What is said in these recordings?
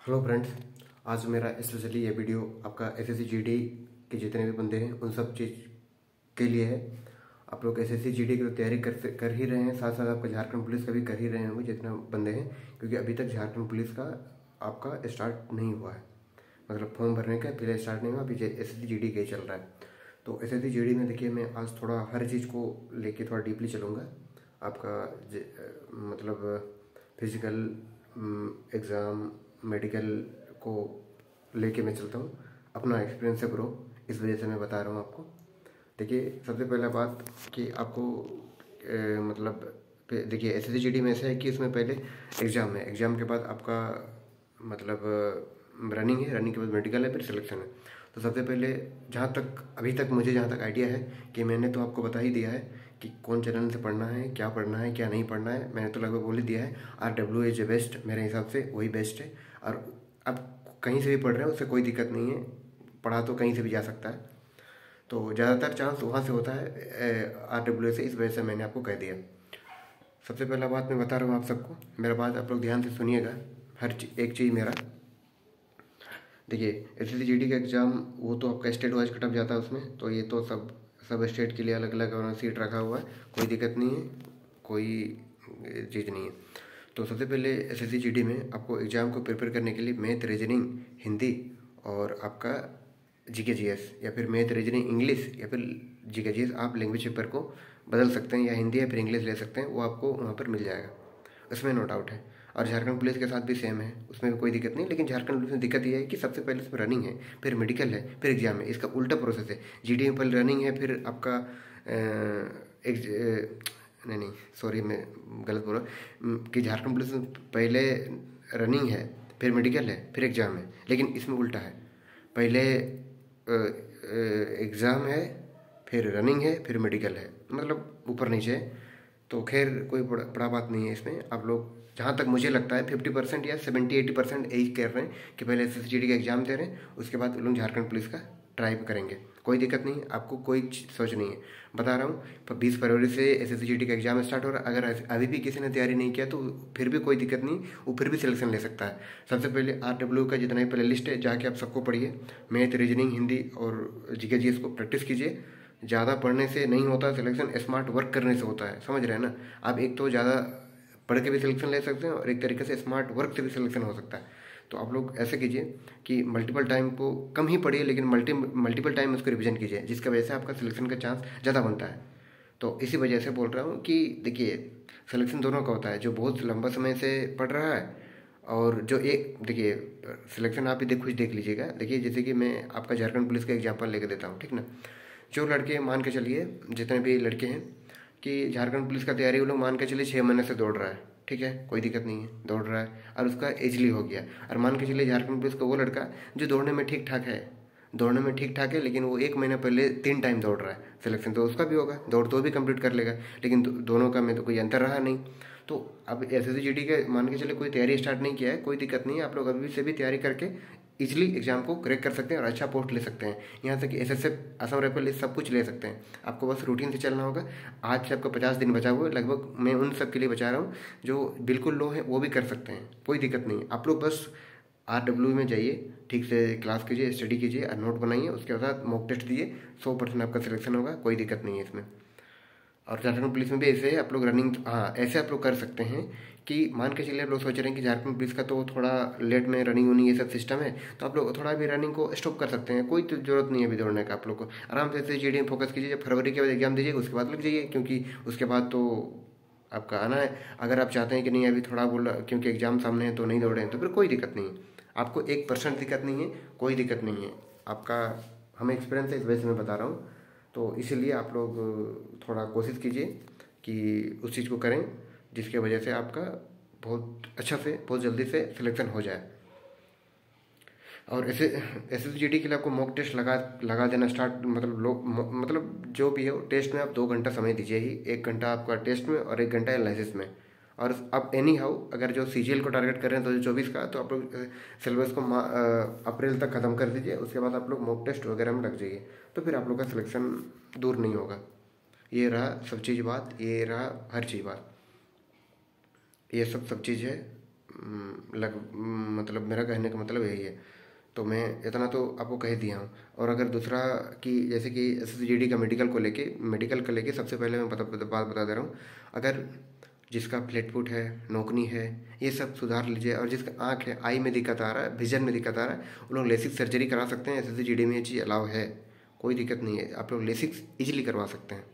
Hello friends, आज मेरा specially ये वीडियो आपका एसएससी जीडी के जितने भी बंदे हैं उन सब चीज़ के लिए है। आप लोग एसएससी जीडी की तो तैयारी कर ही रहे हैं, साथ साथ आपका झारखंड पुलिस का भी कर ही रहे होंगे जितने बंदे हैं, क्योंकि अभी तक झारखंड पुलिस का आपका स्टार्ट नहीं हुआ है। मतलब फॉर्म भरने का फिर स्टार्ट नहीं हुआ, अभी एसएससी जीडी का ही चल रहा है। तो एसएससी जीडी में देखिए, मैं आज थोड़ा हर चीज़ को लेके थोड़ा डीपली चलूँगा। आपका मतलब फिजिकल, एग्ज़ाम, मेडिकल को लेके मैं चलता हूँ। अपना एक्सपीरियंस है ब्रो, इस वजह से मैं बता रहा हूँ आपको। देखिए, सबसे पहला बात कि आपको मतलब देखिए एसएससी जीडी में ऐसा है कि इसमें पहले एग्ज़ाम है, एग्ज़ाम के बाद आपका मतलब रनिंग है, रनिंग के बाद मेडिकल है, फिर सिलेक्शन है। तो सबसे पहले जहाँ तक अभी तक मुझे जहाँ तक आइडिया है कि मैंने तो आपको बता ही दिया है कि कौन चैनल से पढ़ना है, क्या नहीं पढ़ना है, मैंने तो लगभग बोल ही दिया है। RW इज बेस्ट, मेरे हिसाब से वही बेस्ट है। और अब कहीं से भी पढ़ रहे हैं उससे कोई दिक्कत नहीं है, पढ़ा तो कहीं से भी जा सकता है। तो ज़्यादातर चांस वहाँ से होता है RW से, इस वजह से मैंने आपको कह दिया। सबसे पहला बात मैं बता रहा हूँ आप सबको, मेरा बात आप लोग ध्यान से सुनिएगा। एक चीज़ मेरा देखिए, एसएससी जीडी का एग्ज़ाम वो तो आपका स्टेट वाइज कटअप जाता है उसमें, तो ये तो सब स्टेट के लिए अलग अलग सीट रखा हुआ है, कोई दिक्कत नहीं है, कोई चीज़ नहीं है। तो सबसे पहले एसएससी जीडी में आपको एग्ज़ाम को प्रिपेयर करने के लिए मैथ, रीजनिंग, हिंदी और आपका जीके जीएस, या फिर मैथ, रीजनिंग, इंग्लिश, या फिर जीके जीएस, आप लैंग्वेज पेपर को बदल सकते हैं, या हिंदी या फिर इंग्लिश ले सकते हैं, वो आपको वहाँ पर मिल जाएगा, उसमें नो डाउट है। और झारखंड पुलिस के साथ भी सेम है, उसमें भी कोई दिक्कत नहीं। लेकिन झारखंड पुलिस में दिक्कत ये है कि सबसे पहले इसमें रनिंग है, फिर मेडिकल है, फिर एग्जाम है। इसका उल्टा प्रोसेस है। जीडी में पहले रनिंग है, फिर आपका नहीं, सॉरी, मैं गलत बोला कि झारखंड पुलिस में पहले रनिंग है, फिर मेडिकल है, फिर एग्ज़ाम है। लेकिन इसमें उल्टा है, पहले एग्ज़ाम है, फिर रनिंग है, फिर मेडिकल है, मतलब ऊपर नीचे। तो खैर कोई बड़ा बात नहीं है इसमें। आप लोग, जहाँ तक मुझे लगता है, 50% या 70-80% यही कह रहे हैं कि पहले एसएससी जीडी का एग्ज़ाम दे रहे हैं, उसके बाद लोग झारखंड पुलिस का ट्राई करेंगे। कोई दिक्कत नहीं, आपको कोई सोच नहीं है, बता रहा हूँ। पर 20 फरवरी से एसएससी जीडी का एग्ज़ाम स्टार्ट हो रहा है। अगर अभी भी किसी ने तैयारी नहीं किया तो फिर भी कोई दिक्कत नहीं, वो फिर भी सिलेक्शन ले सकता है। सबसे पहले RW का जितना भी प्ले लिस्ट है जाके आप सबको पढ़िए, मैथ, रीजनिंग, हिंदी और जीके जीएस को प्रैक्टिस कीजिए। ज़्यादा पढ़ने से नहीं होता सिलेक्शन, स्मार्ट वर्क करने से होता है, समझ रहे हैं ना आप। एक तो ज़्यादा पढ़ के भी सिलेक्शन ले सकते हैं, और एक तरीके से स्मार्ट वर्क से भी सिलेक्शन हो सकता है। तो आप लोग ऐसे कीजिए कि मल्टीपल टाइम को कम ही पढ़िए, लेकिन मल्टीपल टाइम उसको रिवीजन कीजिए, जिसकी वजह से आपका सिलेक्शन का चांस ज़्यादा बनता है। तो इसी वजह से बोल रहा हूँ कि देखिए, सिलेक्शन दोनों का होता है, जो बहुत लंबा समय से पढ़ रहा है, और जो एक देखिए सिलेक्शन आप ही कुछ देख लीजिएगा। देखिए, जैसे कि मैं आपका झारखंड पुलिस का एग्जाम्पल लेकर देता हूँ, ठीक ना। जो लड़के मान के चलिए, जितने भी लड़के हैं कि झारखंड पुलिस का तैयारी वो लोग मान के चलिए 6 महीने से दौड़ रहा है, ठीक है, कोई दिक्कत नहीं है, दौड़ रहा है और उसका एजली हो गया। और मान के चलिए झारखंड पुलिस का वो लड़का जो दौड़ने में ठीक ठाक है, लेकिन वो 1 महीना पहले 3 टाइम दौड़ रहा है, सिलेक्शन तो उसका भी होगा, दौड़ तो भी कंप्लीट कर लेगा। लेकिन दोनों का में तो कोई अंतर रहा नहीं। तो अब एसएससी जीडी के मान के चले कोई तैयारी स्टार्ट नहीं किया है, कोई दिक्कत नहीं है, आप लोग अभी से भी तैयारी करके इजीली एग्जाम को क्रैक कर सकते हैं और अच्छा पोस्ट ले सकते हैं। यहाँ तक कि एसएसएफ, असम राइफल, ये सब कुछ ले सकते हैं। आपको बस रूटीन से चलना होगा। आज से आपका 50 दिन बचा हुआ है लगभग, मैं उन सब के लिए बचा रहा हूँ जो बिल्कुल लो है, वो भी कर सकते हैं, कोई दिक्कत नहीं है। आप लोग बस RW में जाइए, ठीक से क्लास कीजिए, स्टडी कीजिए और नोट बनाइए, उसके बाद मॉक टेस्ट दिए, 100% आपका सिलेक्शन होगा, कोई दिक्कत नहीं है इसमें। और झारखंड पुलिस में भी ऐसे आप लोग रनिंग, हाँ, ऐसे आप लोग कर सकते हैं कि मान के चलिए आप लोग सोच रहे हैं कि झारखंड पुलिस का तो थोड़ा लेट में रनिंग होनी ये सब सिस्टम है, तो आप लोग थोड़ा भी रनिंग को स्टॉप कर सकते हैं, कोई तो जरूरत नहीं है अभी दौड़ने का। आप लोग को आराम से जीडी में फोकस कीजिए, जब फरवरी के बाद एग्जाम दीजिएगा उसके बाद लग जाइए, क्योंकि उसके बाद तो आपका आना है। अगर आप चाहते हैं कि नहीं अभी थोड़ा बोला क्योंकि एग्जाम सामने है तो नहीं दौड़े हैं, तो फिर कोई दिक्कत नहीं है, आपको 1% दिक्कत नहीं है, कोई दिक्कत नहीं है। आपका हमें एक्सपीरियंस है, इस वजह से मैं बता रहा हूँ। तो इसीलिए आप लोग थोड़ा कोशिश कीजिए कि उस चीज़ को करें जिसकी वजह से आपका बहुत अच्छा से बहुत जल्दी से सिलेक्शन हो जाए। और ऐसे एसएससी जीडी के लिए आपको मॉक टेस्ट लगा देना स्टार्ट, मतलब मतलब जो भी हो, टेस्ट में आप 2 घंटा समय दीजिए ही, 1 घंटा आपका टेस्ट में और 1 घंटा एनालिसिस में। और अब एनी हाउ अगर जो सीजीएल को टारगेट कर रहे हैं 2024 का, तो आप लोग सिलेबस को अप्रैल तक ख़त्म कर दीजिए, उसके बाद आप लोग मॉक टेस्ट वगैरह में लग जाइए, तो फिर आप लोग का सिलेक्शन दूर नहीं होगा। ये रहा सब चीज़ बात, ये रहा हर चीज़ बात, ये सब चीज़ है। मतलब मेरा कहने का मतलब यही है। तो मैं इतना तो आपको कह दिया हूँ। और अगर दूसरा कि जैसे कि SSGD का मेडिकल को लेके सबसे पहले मैं बात बता दे रहा हूँ। अगर जिसका फ्लैट फुट है, नोकनी है, ये सब सुधार लीजिए। और जिसका आँख है, आई में दिक्कत आ रहा है, विजन में दिक्कत आ रहा है, वो लोग लेसिक सर्जरी करा सकते हैं। SSGD में ये चीज़ अलाउ है, कोई दिक्कत नहीं है। आप लोग लेसिक ईजिली करवा सकते हैं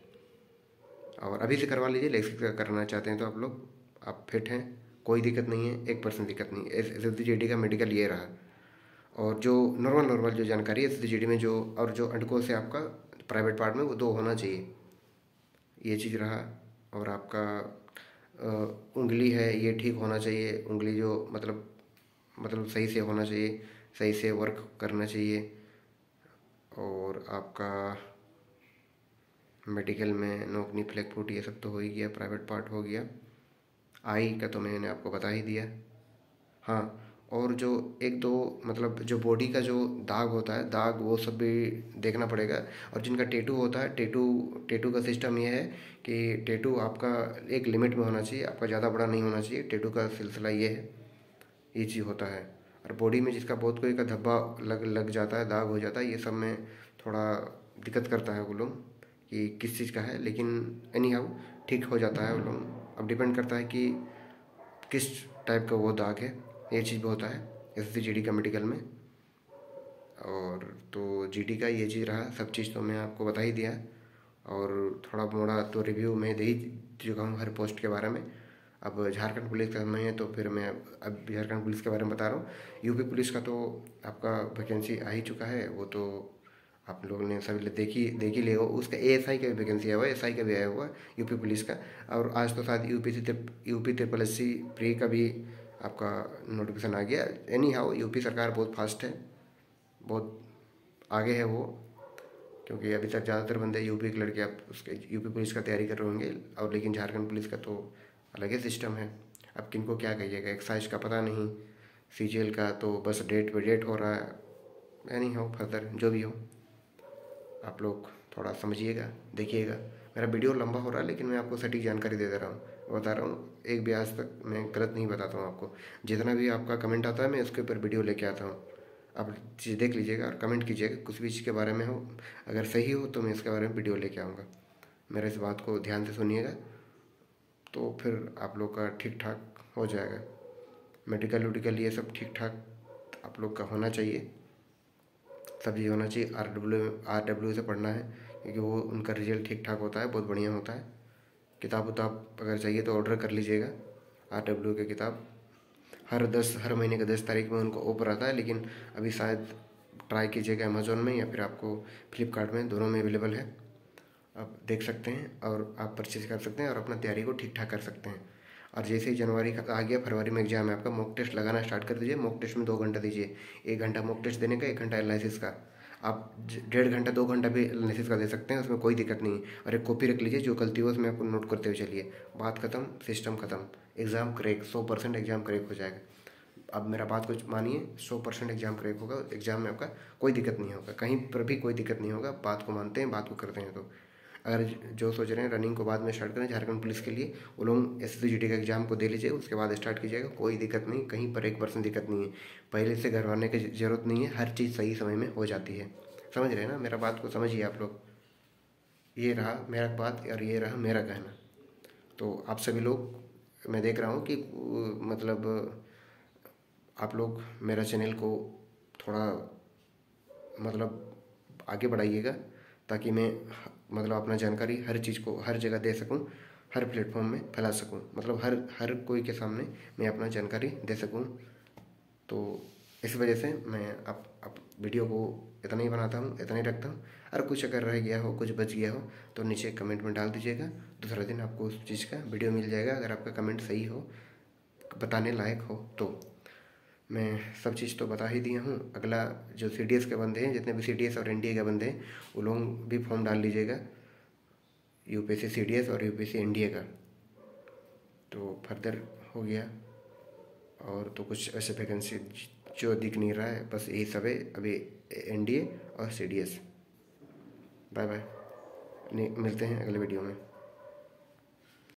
और अभी से करवा लीजिए। लेसिक करना चाहते हैं तो आप लोग, आप फिट हैं, कोई दिक्कत नहीं है, 1% दिक्कत नहीं है। SSGD का मेडिकल ये रहा। और जो नॉर्मल जो जानकारी है SSGD में, जो और जो अंडकोश से आपका प्राइवेट पार्ट में, वो 2 होना चाहिए, ये चीज़ रहा। और आपका उंगली है, ये ठीक होना चाहिए। उंगली जो मतलब सही से होना चाहिए, सही से वर्क करना चाहिए। और आपका मेडिकल में नोकनी, फ्लैग फुट, ये सब तो हो ही गया, प्राइवेट पार्ट हो गया। आई का तो मैंने आपको बता ही दिया। हाँ, और जो एक दो मतलब जो बॉडी का जो दाग होता है, दाग वो सब भी देखना पड़ेगा। और जिनका टेटू होता है, टेटू टेटू का सिस्टम ये है कि टेटू आपका एक लिमिट में होना चाहिए, आपका ज़्यादा बड़ा नहीं होना चाहिए। टेटू का सिलसिला ये है, ये चीज़ होता है। और बॉडी में जिसका बहुत कोई का धब्बा लग लग जाता है, दाग हो जाता है, ये सब में थोड़ा दिक्कत करता है वो लोग कि किस चीज़ का है। लेकिन एनी हाउ ठीक हो जाता है वो लोग। अब डिपेंड करता है कि किस टाइप का वो दाग है, ये चीज़ भी होता है SSGD का मेडिकल में। और तो GD का ये चीज़ रहा, सब चीज़ तो मैं आपको बता ही दिया। और थोड़ा मोड़ा तो रिव्यू मैं दे ही चुका हूँ हर पोस्ट के बारे में। अब झारखंड पुलिस का समय है तो फिर मैं अब झारखंड पुलिस के बारे में बता रहा हूँ। यूपी पुलिस का तो आपका वैकेंसी आ ही चुका है, वो तो आप लोगों ने सभी देख ही लिया हो। उसका ASI का भी वैकेंसी आया हुआ है, SI का भी आया हुआ है यूपी पुलिस का। और आज तो शायद UP SSSC प्री का भी आपका नोटिफिकेशन आ गया। एनी हाउ यूपी सरकार बहुत फास्ट है, बहुत आगे है वो, क्योंकि अभी तक ज़्यादातर बंदे यूपी के लड़के आप उसके यूपी पुलिस का तैयारी कर रहे होंगे। और लेकिन झारखंड पुलिस का तो अलग ही सिस्टम है। अब किनको क्या कहिएगा, एक्साइज का पता नहीं, CGL का तो बस डेट पे डेट हो रहा है। एनी हाउ फर्दर जो भी हो, आप लोग थोड़ा समझिएगा, देखिएगा। मेरा वीडियो लंबा हो रहा है लेकिन मैं आपको सटीक जानकारी दे रहा हूँ, बता रहा हूँ। एक भी आज तक मैं गलत नहीं बताता हूँ आपको। जितना भी आपका कमेंट आता है मैं उसके ऊपर वीडियो लेके आता हूँ। आप चीज़ देख लीजिएगा और कमेंट कीजिएगा, कुछ भी चीज़ के बारे में हो, अगर सही हो तो मैं इसके बारे में वीडियो लेके आऊँगा। मेरे इस बात को ध्यान से सुनिएगा, तो फिर आप लोग का ठीक ठाक हो जाएगा। मेडिकल वेडिकल ये सब ठीक ठाक आप लोग का होना चाहिए, सब चीज़ होना चाहिए। RW से पढ़ना है, क्योंकि वो उनका रिजल्ट ठीक ठाक होता है, बहुत बढ़िया होता है। किताब उताब अगर चाहिए तो ऑर्डर कर लीजिएगा। RW की किताब हर महीने के 10 तारीख में उनको ऑफर आता है, लेकिन अभी शायद ट्राई कीजिएगा अमेज़ोन में या फिर आपको फ्लिपकार्ट में, दोनों में अवेलेबल है। आप देख सकते हैं और आप परचेज़ कर सकते हैं और अपना तैयारी को ठीक ठाक कर सकते हैं। और जैसे ही जनवरी का आ गया, फरवरी में एग्जाम है आपका, मॉक टेस्ट लगाना स्टार्ट कर दीजिए। मॉक टेस्ट में 2 घंटा दीजिए, 1 घंटा मॉक टेस्ट देने का, 1 घंटा एनालिसिस का। आप 1.5 घंटा 2 घंटा भी एनालिसिस का दे सकते हैं, उसमें कोई दिक्कत नहीं है। और एक कॉपी रख लीजिए, जो गलती हो उसमें आपको नोट करते हुए चलिए। बात खत्म, सिस्टम खत्म, एग्ज़ाम क्रैक, 100% एग्ज़ाम क्रैक हो जाएगा। अब मेरा बात कुछ मानिए, 100% एग्ज़ाम क्रैक होगा। एग्ज़ाम में आपका कोई दिक्कत नहीं होगा, कहीं पर भी कोई दिक्कत नहीं होगा। बात को मानते हैं, बात को करते हैं। तो अगर जो सोच रहे हैं रनिंग को बाद में स्टार्ट करें झारखंड पुलिस के लिए, वो लोग SSGD का एग्ज़ाम को दे लीजिए, उसके बाद स्टार्ट कीजिएगा। कोई दिक्कत नहीं, कहीं पर 1% दिक्कत नहीं है। पहले से घबराने की ज़रूरत नहीं है, हर चीज़ सही समय में हो जाती है। समझ रहे हैं ना, मेरा बात को समझिए आप लोग। ये रहा मेरा बात और ये रहा मेरा कहना। तो आप सभी लोग, मैं देख रहा हूँ कि मतलब आप लोग मेरा चैनल को थोड़ा मतलब आगे बढ़ाइएगा, ताकि मैं मतलब अपना जानकारी हर चीज़ को हर जगह दे सकूं, हर प्लेटफॉर्म में फैला सकूं, मतलब हर हर कोई के सामने मैं अपना जानकारी दे सकूं। तो इस वजह से मैं अब वीडियो को इतना ही बनाता हूं, इतना ही रखता हूं। और कुछ अगर रह गया हो, कुछ बच गया हो, तो नीचे कमेंट में डाल दीजिएगा। दूसरा दिन आपको उस चीज़ का वीडियो मिल जाएगा, अगर आपका कमेंट सही हो, बताने लायक हो तो। मैं सब चीज़ तो बता ही दिया हूँ। अगला जो CDS के बंदे हैं, जितने भी CDS और NDA के बंदे हैं, वो लोग भी फॉर्म डाल लीजिएगा, UPSC CDS और UPSC NDA का। तो फर्दर हो गया। और तो कुछ ऐसे वैकेंसी जो दिख नहीं रहा है, बस यही सब है अभी, NDA और CDS। बाय बाय, मिलते हैं अगले वीडियो में।